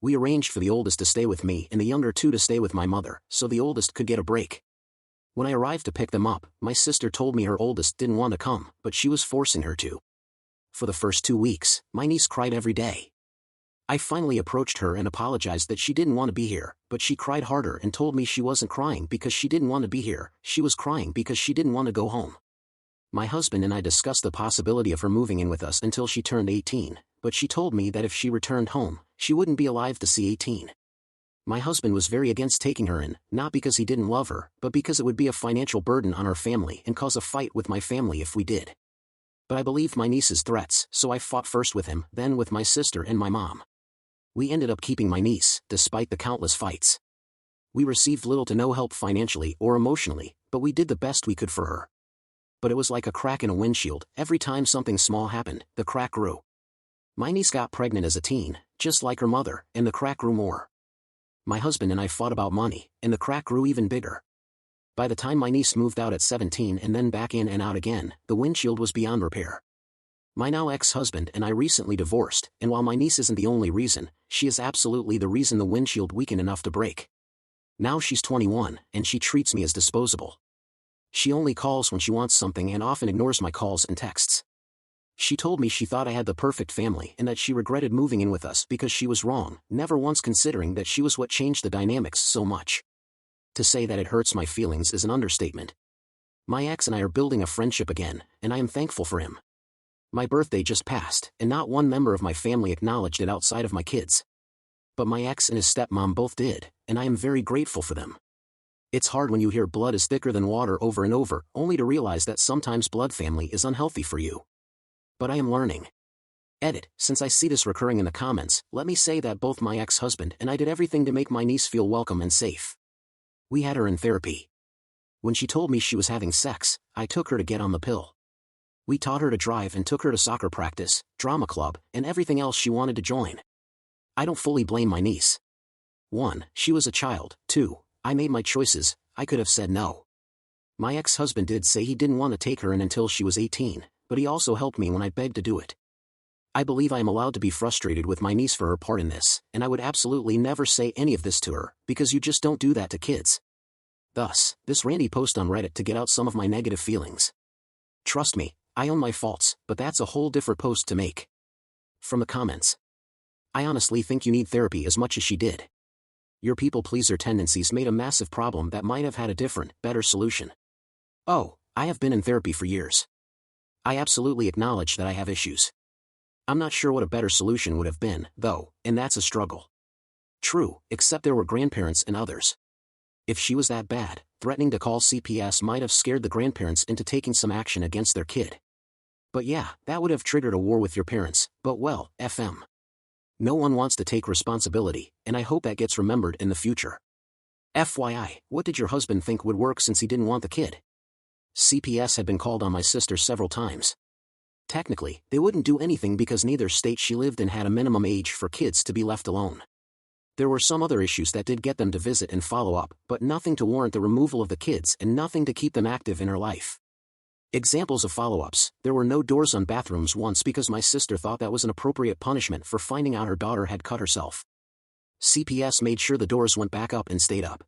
We arranged for the oldest to stay with me and the younger two to stay with my mother, so the oldest could get a break. When I arrived to pick them up, my sister told me her oldest didn't want to come, but she was forcing her to. For the first 2 weeks, my niece cried every day. I finally approached her and apologized that she didn't want to be here, but she cried harder and told me she wasn't crying because she didn't want to be here, she was crying because she didn't want to go home. My husband and I discussed the possibility of her moving in with us until she turned 18, but she told me that if she returned home, she wouldn't be alive to see 18. My husband was very against taking her in, not because he didn't love her, but because it would be a financial burden on our family and cause a fight with my family if we did. But I believed my niece's threats, so I fought first with him, then with my sister and my mom. We ended up keeping my niece, despite the countless fights. We received little to no help financially or emotionally, but we did the best we could for her. But it was like a crack in a windshield. Every time something small happened, the crack grew. My niece got pregnant as a teen, just like her mother, and the crack grew more. My husband and I fought about money, and the crack grew even bigger. By the time my niece moved out at 17 and then back in and out again, the windshield was beyond repair. My now ex-husband and I recently divorced, and while my niece isn't the only reason, she is absolutely the reason the windshield weakened enough to break. Now she's 21, and she treats me as disposable. She only calls when she wants something and often ignores my calls and texts. She told me she thought I had the perfect family and that she regretted moving in with us because she was wrong, never once considering that she was what changed the dynamics so much. To say that it hurts my feelings is an understatement. My ex and I are building a friendship again, and I am thankful for him. My birthday just passed, and not one member of my family acknowledged it outside of my kids. But my ex and his stepmom both did, and I am very grateful for them. It's hard when you hear blood is thicker than water over and over, only to realize that sometimes blood family is unhealthy for you. But I am learning. Edit, since I see this recurring in the comments, let me say that both my ex-husband and I did everything to make my niece feel welcome and safe. We had her in therapy. When she told me she was having sex, I took her to get on the pill. We taught her to drive and took her to soccer practice, drama club, and everything else she wanted to join. I don't fully blame my niece. 1. She was a child. 2. I made my choices. I could have said no. My ex-husband did say he didn't want to take her in until she was 18, but he also helped me when I begged to do it. I believe I am allowed to be frustrated with my niece for her part in this, and I would absolutely never say any of this to her, because you just don't do that to kids. Thus, this ranty post on Reddit to get out some of my negative feelings. Trust me, I own my faults, but that's a whole different post to make. From the comments. I honestly think you need therapy as much as she did. Your people-pleaser tendencies made a massive problem that might have had a different, better solution. Oh, I have been in therapy for years. I absolutely acknowledge that I have issues. I'm not sure what a better solution would have been, though, and that's a struggle. True, except there were grandparents and others. If she was that bad, threatening to call CPS might have scared the grandparents into taking some action against their kid. But yeah, that would have triggered a war with your parents, but well, FM. No one wants to take responsibility, and I hope that gets remembered in the future. FYI, what did your husband think would work since he didn't want the kid? CPS had been called on my sister several times. Technically, they wouldn't do anything because neither state she lived in had a minimum age for kids to be left alone. There were some other issues that did get them to visit and follow up, but nothing to warrant the removal of the kids and nothing to keep them active in her life. Examples of follow-ups: there were no doors on bathrooms once because my sister thought that was an appropriate punishment for finding out her daughter had cut herself. CPS made sure the doors went back up and stayed up.